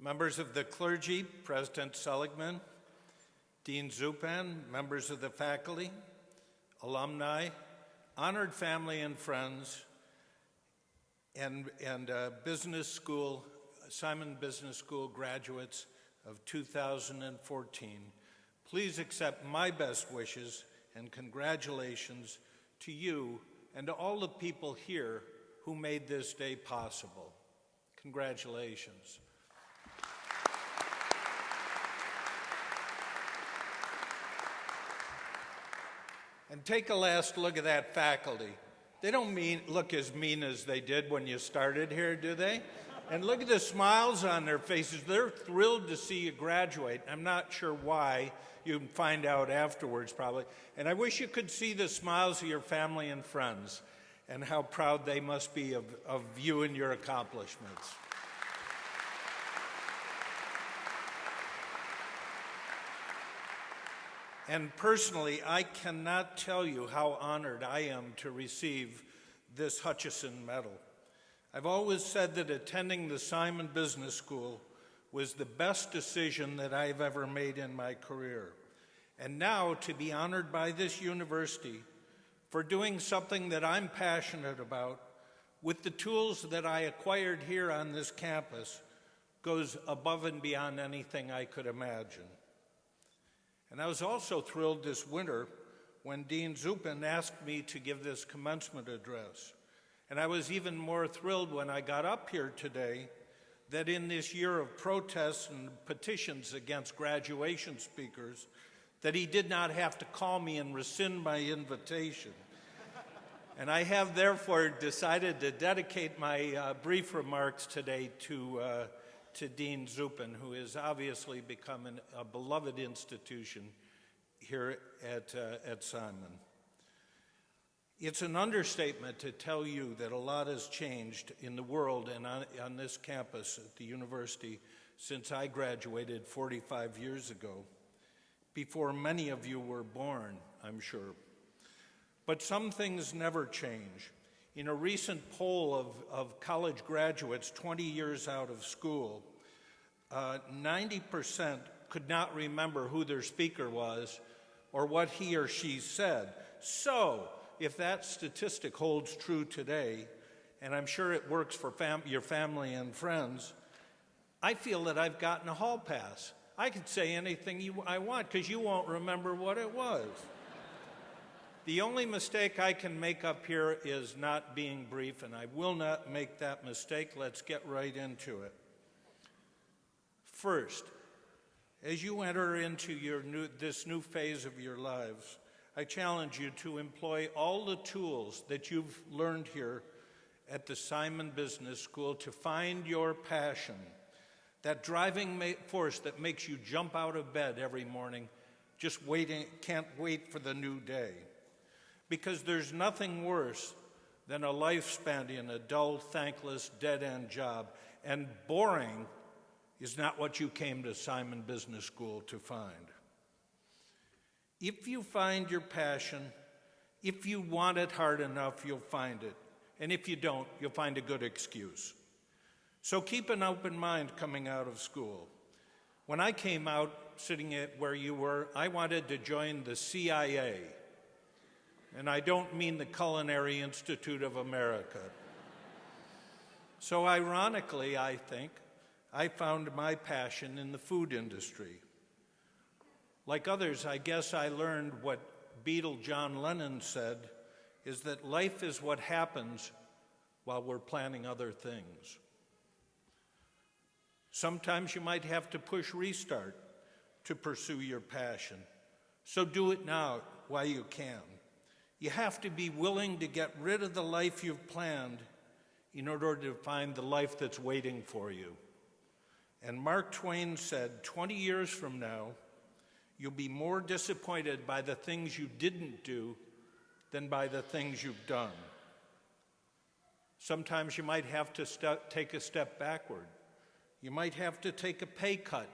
Members of the clergy, President Seligman, Dean Zupan, members of the faculty, alumni, honored family and friends, and business school, Simon Business School graduates of 2014, please accept my best wishes and congratulations to you and to all the people here who made this day possible. Congratulations. And take a last look at that faculty. They don't look as mean as they did when you started here, do they? And look at the smiles on their faces. They're thrilled to see you graduate. I'm not sure why. You can find out afterwards probably. And I wish you could see the smiles of your family and friends and how proud they must be of you and your accomplishments. And personally, I cannot tell you how honored I am to receive this Hutchison Medal. I've always said that attending the Simon Business School was the best decision that I've ever made in my career. And now to be honored by this university for doing something that I'm passionate about with the tools that I acquired here on this campus goes above and beyond anything I could imagine. And I was also thrilled this winter when Dean Zupan asked me to give this commencement address. And I was even more thrilled when I got up here today that in this year of protests and petitions against graduation speakers, that he did not have to call me and rescind my invitation. And I have therefore decided to dedicate my brief remarks today to Dean Zupan, who has obviously become a beloved institution here at Simon. It's an understatement to tell you that a lot has changed in the world and on this campus at the university since I graduated 45 years ago, before many of you were born, I'm sure. But some things never change. In a recent poll of college graduates 20 years out of school, 90% could not remember who their speaker was or what he or she said. So, if that statistic holds true today, and I'm sure it works for your family and friends, I feel that I've gotten a hall pass. I can say anything I want because you won't remember what it was. The only mistake I can make up here is not being brief, and I will not make that mistake. Let's get right into it. First, as you enter into this new phase of your lives, I challenge you to employ all the tools that you've learned here at the Simon Business School to find your passion, that driving force that makes you jump out of bed every morning, just can't wait for the new day. Because there's nothing worse than a life spent in a dull, thankless, dead-end job. And boring is not what you came to Simon Business School to find. If you find your passion, if you want it hard enough, you'll find it. And if you don't, you'll find a good excuse. So keep an open mind coming out of school. When I came out, sitting at where you were, I wanted to join the CIA. And I don't mean the Culinary Institute of America. So ironically, I think, I found my passion in the food industry. Like others, I guess I learned what Beatle John Lennon said, is that life is what happens while we're planning other things. Sometimes you might have to push restart to pursue your passion. So do it now while you can. You have to be willing to get rid of the life you've planned in order to find the life that's waiting for you. And Mark Twain said, 20 years from now, you'll be more disappointed by the things you didn't do than by the things you've done. Sometimes you might have to take a step backward. You might have to take a pay cut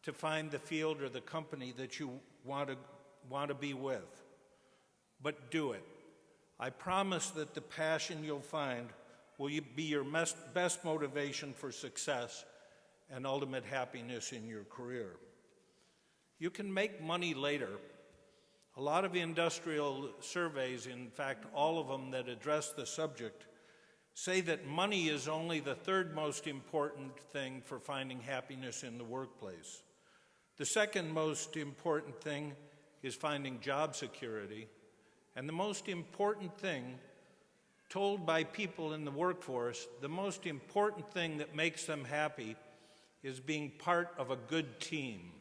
to find the field or the company that you want to be with. But do it. I promise that the passion you'll find will be your best motivation for success and ultimate happiness in your career. You can make money later. A lot of industrial surveys, in fact, all of them that address the subject, say that money is only the third most important thing for finding happiness in the workplace. The second most important thing is finding job security. And the most important thing, told by people in the workforce, the most important thing that makes them happy is being part of a good team.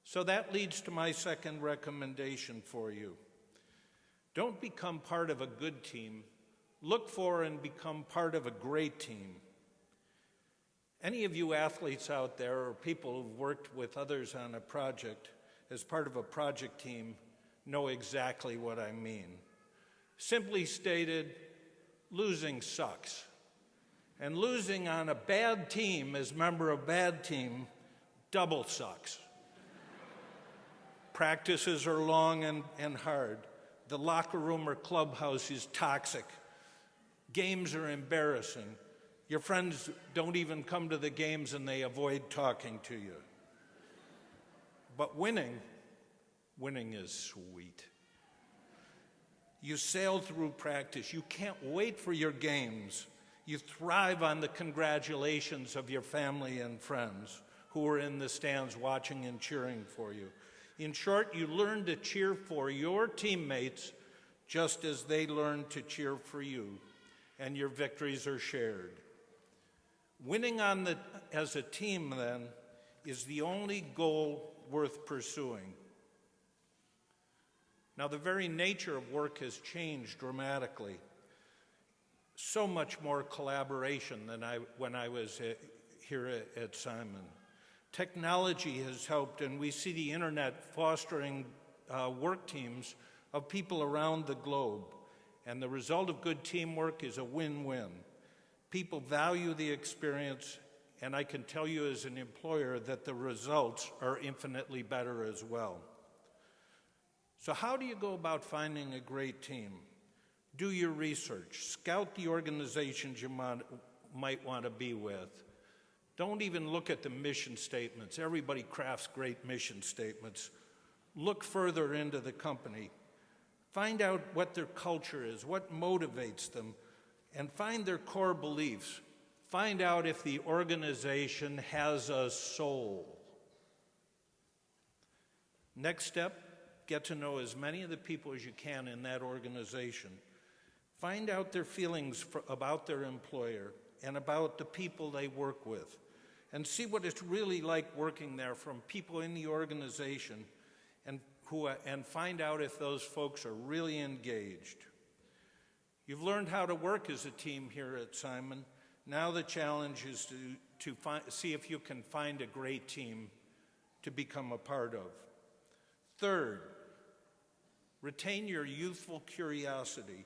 So that leads to my second recommendation for you. Don't become part of a good team. Look for and become part of a great team. Any of you athletes out there or people who've worked with others on a project as part of a project team know exactly what I mean. Simply stated, losing sucks. And losing on a bad team as member of a bad team double sucks. Practices are long and hard. The locker room or clubhouse is toxic. Games are embarrassing. Your friends don't even come to the games and they avoid talking to you. But winning is sweet. You sail through practice. You can't wait for your games. You thrive on the congratulations of your family and friends who are in the stands watching and cheering for you. In short, you learn to cheer for your teammates just as they learn to cheer for you, and your victories are shared. Winning as a team, then, is the only goal worth pursuing. Now, the very nature of work has changed dramatically. So much more collaboration than when I was here at Simon. Technology has helped, and we see the internet fostering work teams of people around the globe. And the result of good teamwork is a win-win. People value the experience, and I can tell you as an employer that the results are infinitely better as well. So how do you go about finding a great team? Do your research. Scout the organizations you might want to be with. Don't even look at the mission statements. Everybody crafts great mission statements. Look further into the company. Find out what their culture is, what motivates them, and find their core beliefs. Find out if the organization has a soul. Next step, get to know as many of the people as you can in that organization. Find out their feelings about their employer and about the people they work with, and see what it's really like working there from people in the organization, and find out if those folks are really engaged. You've learned how to work as a team here at Simon. Now the challenge is to see if you can find a great team to become a part of. Third, retain your youthful curiosity.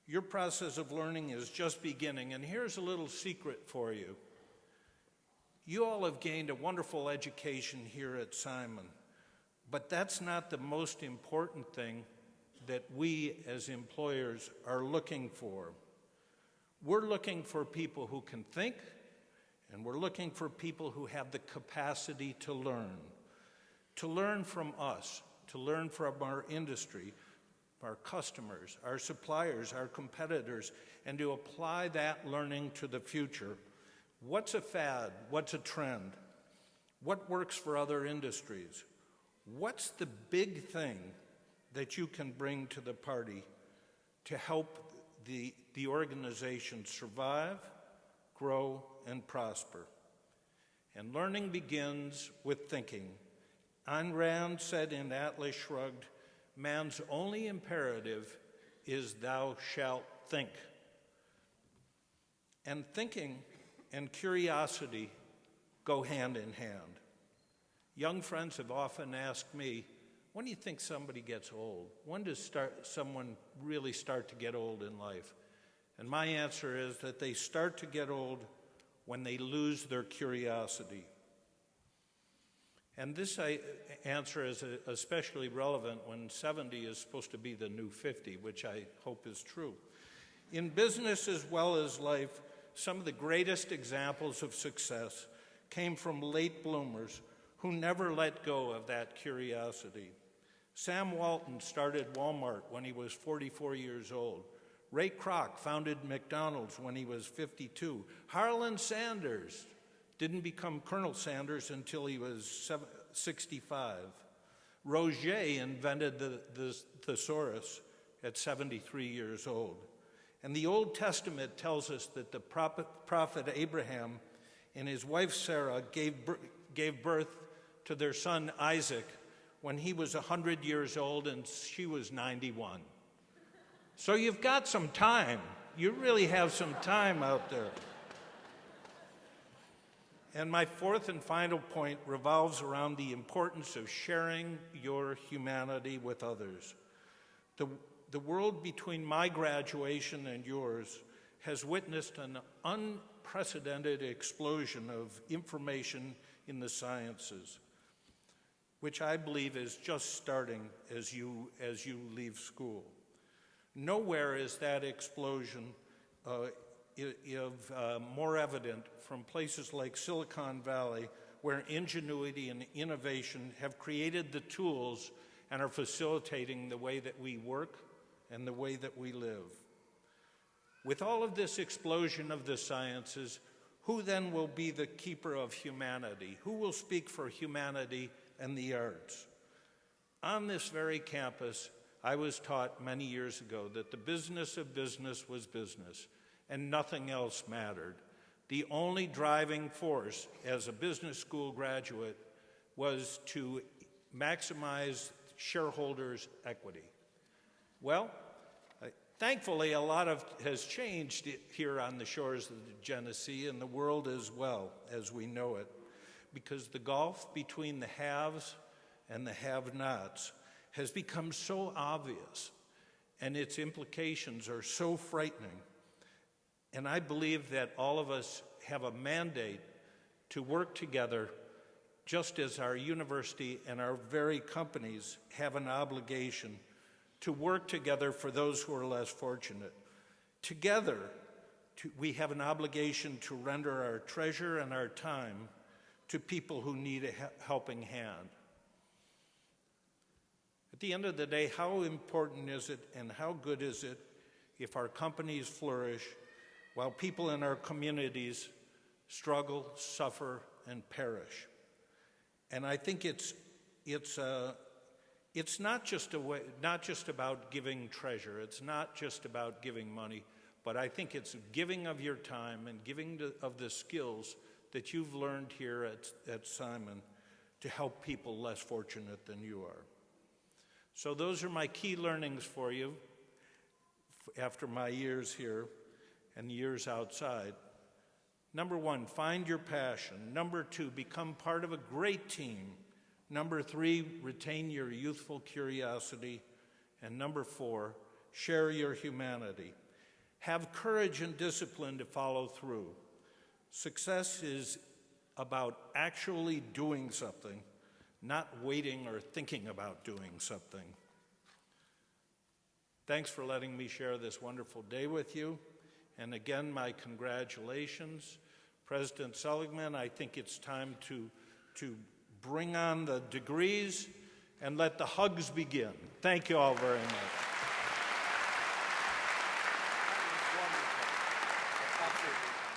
Your process of learning is just beginning, and here's a little secret for you. You all have gained a wonderful education here at Simon, but that's not the most important thing that we as employers are looking for. We're looking for people who can think, and we're looking for people who have the capacity to learn from us, to learn from our industry, our customers, our suppliers, our competitors, and to apply that learning to the future. What's a fad? What's a trend? What works for other industries? What's the big thing that you can bring to the party to help the organization survive, grow, and prosper? And learning begins with thinking. Ayn Rand said in Atlas Shrugged, man's only imperative is thou shalt think. And thinking and curiosity go hand in hand. Young friends have often asked me, when do you think somebody gets old? When does someone really start to get old in life? And my answer is that they start to get old when they lose their curiosity. And this answer is especially relevant when 70 is supposed to be the new 50, which I hope is true. In business as well as life, some of the greatest examples of success came from late bloomers who never let go of that curiosity. Sam Walton started Walmart when he was 44 years old. Ray Kroc founded McDonald's when he was 52. Harlan Sanders didn't become Colonel Sanders until he was 65. Roger invented the thesaurus at 73 years old. And the Old Testament tells us that the prophet Abraham and his wife Sarah gave birth to their son Isaac when he was 100 years old and she was 91. So you've got some time. You really have some time out there. And my fourth and final point revolves around the importance of sharing your humanity with others. The world between my graduation and yours has witnessed an unprecedented explosion of information in the sciences, which I believe is just starting as you leave school. Nowhere is that explosion more evident from places like Silicon Valley, where ingenuity and innovation have created the tools and are facilitating the way that we work and the way that we live. With all of this explosion of the sciences, who then will be the keeper of humanity? Who will speak for humanity and the arts? On this very campus, I was taught many years ago that the business of business was business and nothing else mattered. The only driving force as a business school graduate was to maximize shareholders' equity. Well, thankfully, a lot has changed here on the shores of the Genesee and the world as well as we know it, because the gulf between the haves and the have-nots has become so obvious, and its implications are so frightening. And I believe that all of us have a mandate to work together, just as our university and our very companies have an obligation to work together for those who are less fortunate. Together, we have an obligation to render our treasure and our time to people who need a helping hand. At the end of the day, how important is it and how good is it if our companies flourish while people in our communities struggle, suffer, and perish? And I think it's not just about giving treasure. It's not just about giving money, but I think it's giving of your time and giving of the skills that you've learned here at Simon to help people less fortunate than you are. So those are my key learnings for you after my years here and years outside. Number one, find your passion. Number two, become part of a great team. Number three, retain your youthful curiosity. And number four, share your humanity. Have courage and discipline to follow through. Success is about actually doing something, not waiting or thinking about doing something. Thanks for letting me share this wonderful day with you. And again, my congratulations. President Seligman, I think it's time to bring on the degrees and let the hugs begin. Thank you all very much. That was wonderful. Absolutely.